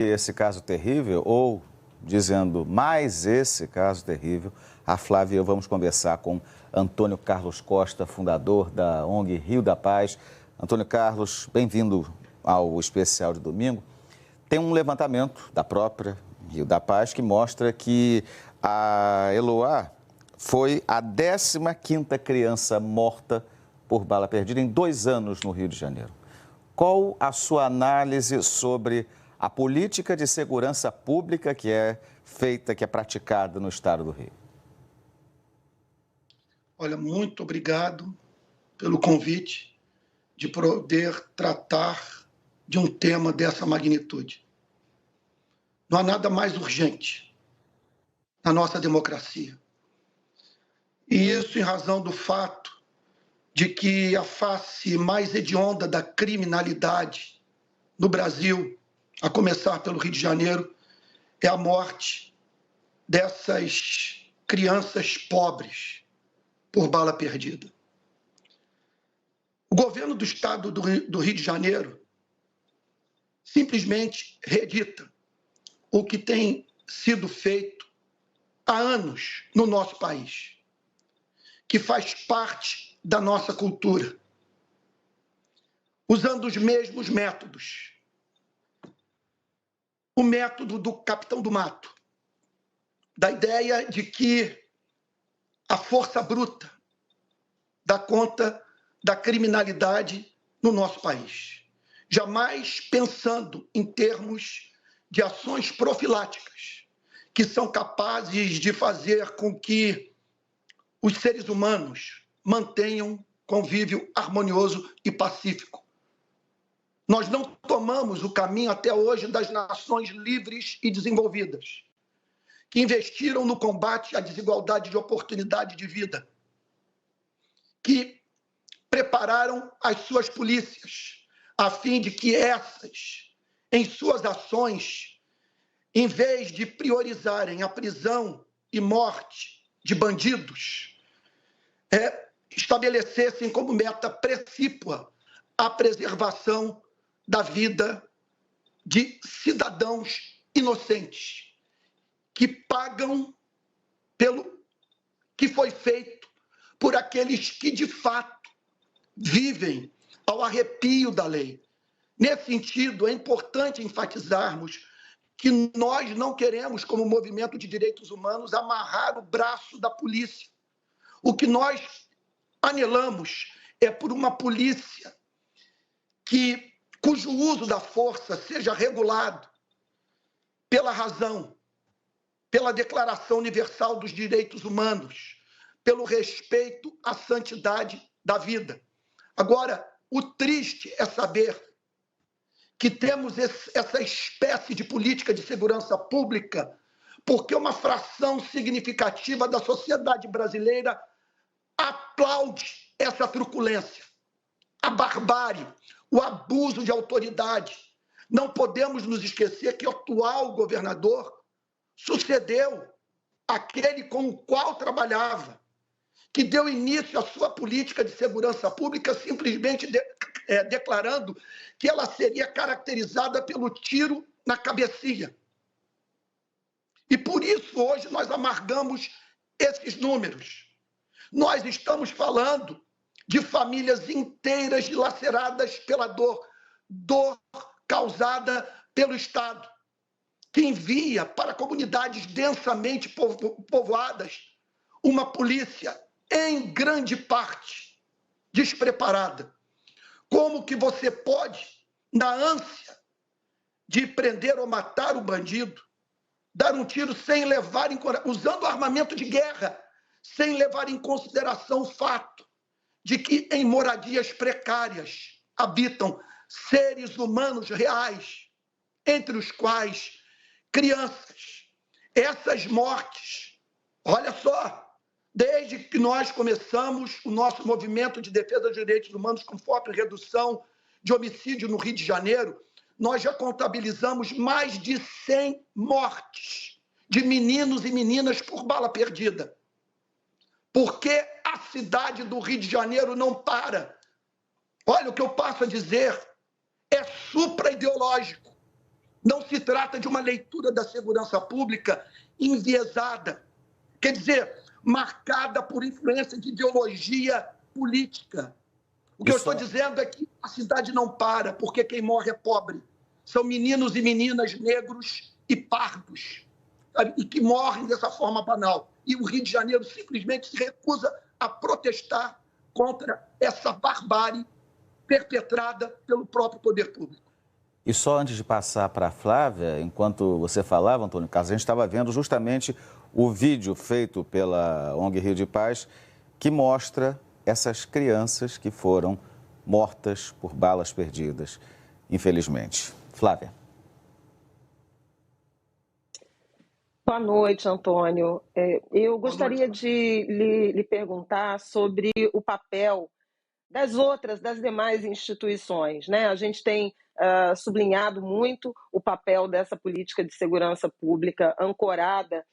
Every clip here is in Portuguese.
Esse caso terrível, ou dizendo mais esse caso terrível, a Flávia e eu vamos conversar com Antônio Carlos Costa, fundador da ONG Rio da Paz. Antônio Carlos, bem-vindo ao especial de domingo. Tem um levantamento da própria Rio da Paz que mostra que a Eloá foi a 15ª criança morta por bala perdida em 2 anos no Rio de Janeiro. Qual a sua análise sobre a política de segurança pública que é feita, que é praticada no estado do Rio? Olha, muito obrigado pelo convite de poder tratar de um tema dessa magnitude. Não há nada mais urgente na nossa democracia. E isso em razão do fato de que a face mais hedionda da criminalidade no Brasil, a começar pelo Rio de Janeiro, é a morte dessas crianças pobres por bala perdida. O governo do estado do Rio de Janeiro simplesmente reedita o que tem sido feito há anos no nosso país, que faz parte da nossa cultura, usando os mesmos métodos. O método do capitão do mato, da ideia de que a força bruta dá conta da criminalidade no nosso país, jamais pensando em termos de ações profiláticas, que são capazes de fazer com que os seres humanos mantenham convívio harmonioso e pacífico. Nós não tomamos o caminho até hoje das nações livres e desenvolvidas, que investiram no combate à desigualdade de oportunidade de vida, que prepararam as suas polícias a fim de que essas, em suas ações, em vez de priorizarem a prisão e morte de bandidos, estabelecessem como meta precípua a preservação da vida de cidadãos inocentes, que pagam pelo que foi feito por aqueles que, de fato, vivem ao arrepio da lei. Nesse sentido, é importante enfatizarmos que nós não queremos, como movimento de direitos humanos, amarrar o braço da polícia. O que nós anelamos é por uma polícia cujo uso da força seja regulado pela razão, pela Declaração Universal dos Direitos Humanos, pelo respeito à santidade da vida. Agora, o triste é saber que temos essa espécie de política de segurança pública porque uma fração significativa da sociedade brasileira aplaude essa truculência, a barbárie, o abuso de autoridade. Não podemos nos esquecer que o atual governador sucedeu aquele com o qual trabalhava, que deu início à sua política de segurança pública simplesmente declarando que ela seria caracterizada pelo tiro na cabecinha. E por isso hoje nós amargamos esses números. Nós estamos falando de famílias inteiras dilaceradas pela dor causada pelo Estado, que envia para comunidades densamente povoadas uma polícia, em grande parte, despreparada. Como que você pode, na ânsia de prender ou matar o bandido, dar um tiro sem levar usando armamento de guerra, sem levar em consideração o fato de que em moradias precárias habitam seres humanos reais, entre os quais crianças. Essas mortes, olha só, desde que nós começamos o nosso movimento de defesa dos direitos humanos com foco em redução de homicídio no Rio de Janeiro, nós já contabilizamos mais de 100 mortes de meninos e meninas por bala perdida. Porque a cidade do Rio de Janeiro não para. Olha, o que eu passo a dizer é supra-ideológico. Não se trata de uma leitura da segurança pública enviesada, quer dizer, marcada por influência de ideologia política. O que eu estou dizendo é que a cidade não para, porque quem morre é pobre. São meninos e meninas negros e pardos, sabe? E que morrem dessa forma banal. E o Rio de Janeiro simplesmente se recusa a protestar contra essa barbárie perpetrada pelo próprio poder público. E só antes de passar para a Flávia, enquanto você falava, Antônio Carlos, a gente estava vendo justamente o vídeo feito pela ONG Rio de Paz, que mostra essas crianças que foram mortas por balas perdidas, infelizmente. Flávia. Boa noite, Antônio. Eu gostaria de lhe perguntar sobre o papel das demais instituições, né? A gente tem sublinhado muito o papel dessa política de segurança pública ancorada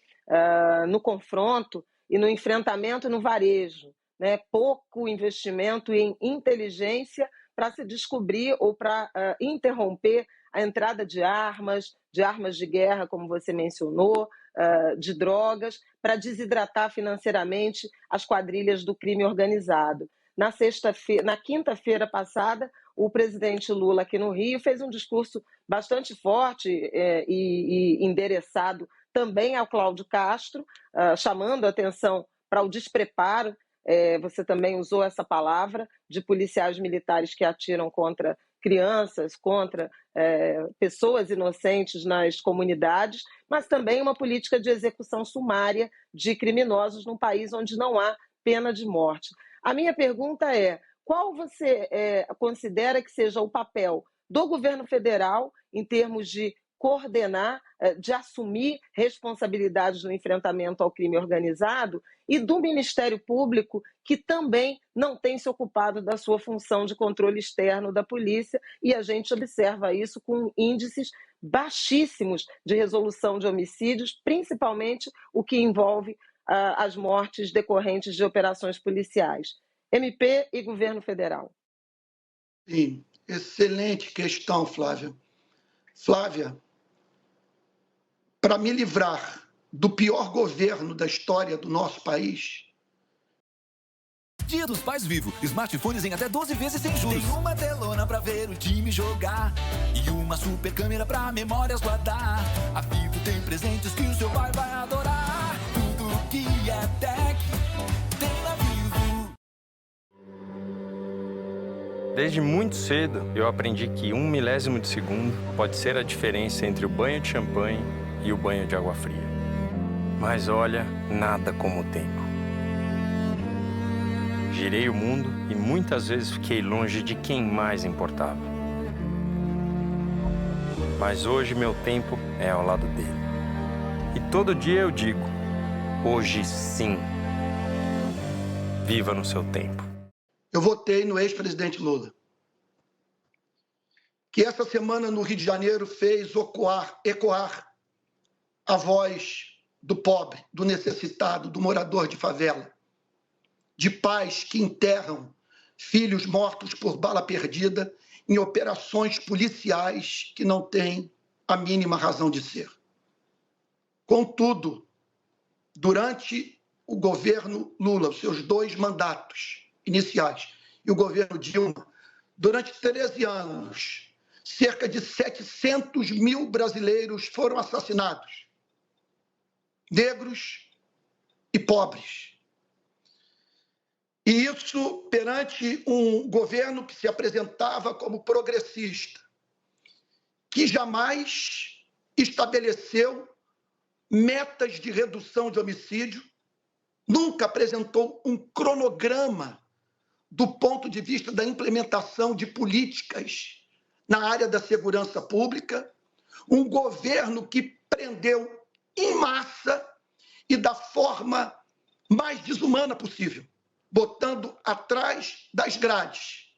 no confronto e no enfrentamento no varejo, né? Pouco investimento em inteligência para se descobrir ou para interromper a entrada de armas de guerra, como você mencionou, de drogas, para desidratar financeiramente as quadrilhas do crime organizado. Na quinta-feira passada, o presidente Lula aqui no Rio fez um discurso bastante forte e endereçado também ao Cláudio Castro, chamando a atenção para o despreparo, você também usou essa palavra, de policiais militares que atiram contra crianças, contra pessoas inocentes nas comunidades, mas também uma política de execução sumária de criminosos num país onde não há pena de morte. A minha pergunta é, qual você considera que seja o papel do governo federal em termos de coordenar, de assumir responsabilidades no enfrentamento ao crime organizado e do Ministério Público, que também não tem se ocupado da sua função de controle externo da polícia, e a gente observa isso com índices baixíssimos de resolução de homicídios, principalmente o que envolve as mortes decorrentes de operações policiais. MP e governo federal. Sim, excelente questão, Flávia. Flávia, para me livrar do pior governo da história do nosso país... Dia dos Pais Vivo, smartphones em até 12 vezes sem juros. Tem uma telona pra ver o time jogar e uma super câmera pra memórias guardar. A Vivo tem presentes que o seu pai vai adorar. Tudo que é tech tem na Vivo. Desde muito cedo, eu aprendi que 1 milésimo de segundo pode ser a diferença entre o banho de champanhe e o banho de água fria. Mas olha, nada como o tempo. Girei o mundo e muitas vezes fiquei longe de quem mais importava. Mas hoje meu tempo é ao lado dele. E todo dia eu digo, hoje sim. Viva no seu tempo. Eu votei no ex-presidente Lula, que essa semana no Rio de Janeiro fez ecoar a voz do pobre, do necessitado, do morador de favela, de pais que enterram filhos mortos por bala perdida em operações policiais que não têm a mínima razão de ser. Contudo, durante o governo Lula, os seus 2 mandatos iniciais, e o governo Dilma, durante 13 anos, cerca de 700 mil brasileiros foram assassinados, negros e pobres. E isso perante um governo que se apresentava como progressista, que jamais estabeleceu metas de redução de homicídio, nunca apresentou um cronograma do ponto de vista da implementação de políticas na área da segurança pública, um governo que prendeu em massa e da forma mais desumana possível, botando atrás das grades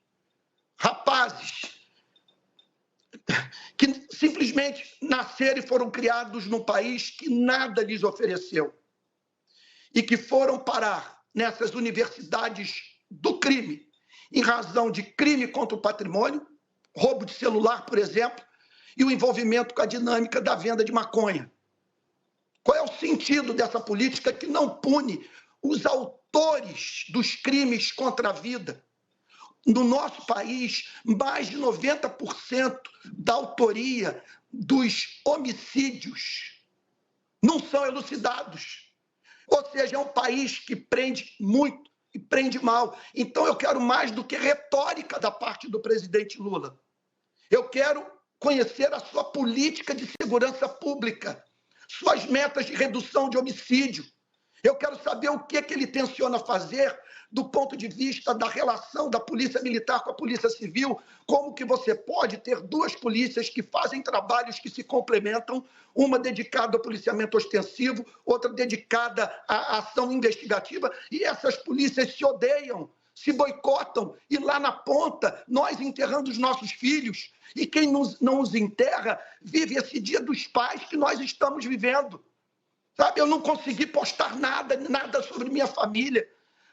rapazes que simplesmente nasceram e foram criados num país que nada lhes ofereceu e que foram parar nessas universidades do crime, em razão de crime contra o patrimônio, roubo de celular, por exemplo, e o envolvimento com a dinâmica da venda de maconha. Qual é o sentido dessa política que não pune os autores dos crimes contra a vida? No nosso país, mais de 90% da autoria dos homicídios não são elucidados. Ou seja, é um país que prende muito e prende mal. Então, eu quero mais do que retórica da parte do presidente Lula. Eu quero conhecer a sua política de segurança pública, suas metas de redução de homicídio. Eu quero saber o que ele tenciona fazer do ponto de vista da relação da polícia militar com a polícia civil, como que você pode ter duas polícias que fazem trabalhos que se complementam, uma dedicada ao policiamento ostensivo, outra dedicada à ação investigativa, e essas polícias se odeiam, se boicotam, e lá na ponta, nós enterrando os nossos filhos, e quem não os enterra vive esse dia dos pais que nós estamos vivendo. Sabe, eu não consegui postar nada sobre minha família.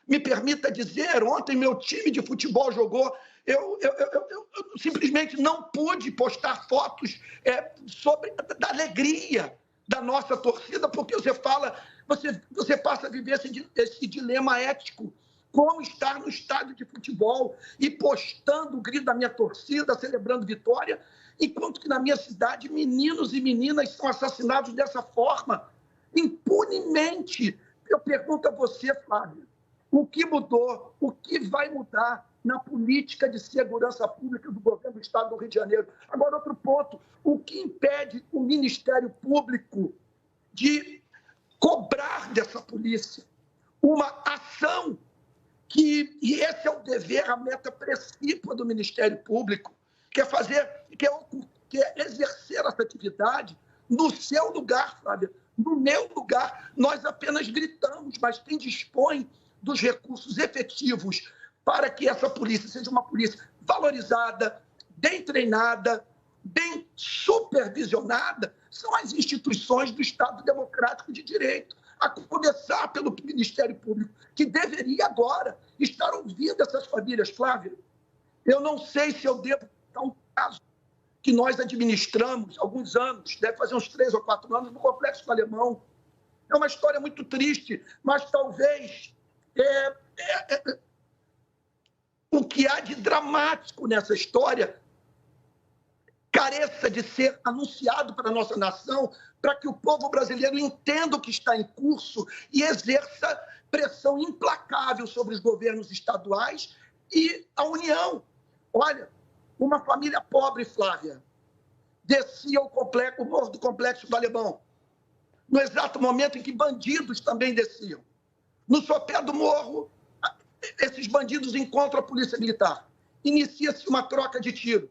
Me permita dizer, ontem meu time de futebol jogou, eu simplesmente não pude postar fotos da alegria da nossa torcida, porque você passa a viver esse dilema ético, como estar no estádio de futebol e postando o grito da minha torcida, celebrando vitória, enquanto que na minha cidade meninos e meninas são assassinados dessa forma, impunemente. Eu pergunto a você, Flávio, o que mudou, o que vai mudar na política de segurança pública do governo do Estado do Rio de Janeiro? Agora, outro ponto, o que impede o Ministério Público de cobrar dessa polícia uma ação e esse é o dever, a meta precípua do Ministério Público, que é exercer essa atividade no seu lugar, Flávia, no meu lugar. Nós apenas gritamos, mas quem dispõe dos recursos efetivos para que essa polícia seja uma polícia valorizada, bem treinada, bem supervisionada, são as instituições do Estado Democrático de Direito, a começar pelo Ministério Público, que deveria agora estar ouvindo essas famílias. Flávia, eu não sei se eu devo dar um caso que nós administramos há alguns anos, deve fazer uns 3 ou 4 anos, no Complexo do Alemão. É uma história muito triste, mas talvez o que há de dramático nessa história careça de ser anunciado para a nossa nação, para que o povo brasileiro entenda o que está em curso e exerça pressão implacável sobre os governos estaduais e a União. Olha, uma família pobre, Flávia, descia o morro do Complexo do Alemão, no exato momento em que bandidos também desciam. No sopé do morro, esses bandidos encontram a polícia militar. Inicia-se uma troca de tiro.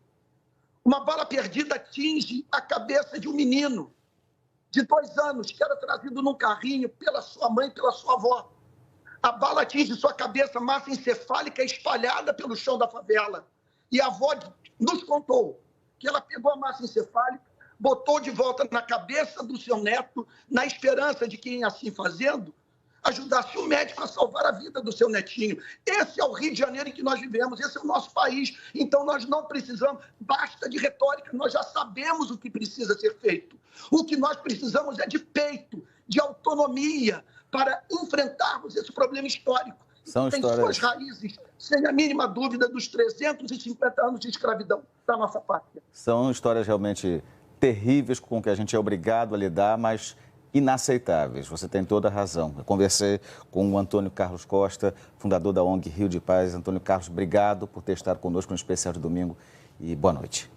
Uma bala perdida atinge a cabeça de um menino de 2 anos, que era trazido num carrinho pela sua mãe e pela sua avó. A bala atinge sua cabeça, massa encefálica espalhada pelo chão da favela. E a avó nos contou que ela pegou a massa encefálica, botou de volta na cabeça do seu neto, na esperança de que, em assim fazendo, ajudasse o médico a salvar a vida do seu netinho. Esse é o Rio de Janeiro em que nós vivemos, esse é o nosso país. Então, nós não precisamos, basta de retórica, nós já sabemos o que precisa ser feito. O que nós precisamos é de peito, de autonomia, para enfrentarmos esse problema histórico. São tem histórias... suas raízes, sem a mínima dúvida, dos 350 anos de escravidão da nossa pátria. São histórias realmente terríveis com que a gente é obrigado a lidar, mas inaceitáveis. Você tem toda a razão. Eu conversei com o Antônio Carlos Costa, fundador da ONG Rio de Paz. Antônio Carlos, obrigado por ter estado conosco no especial de domingo e boa noite.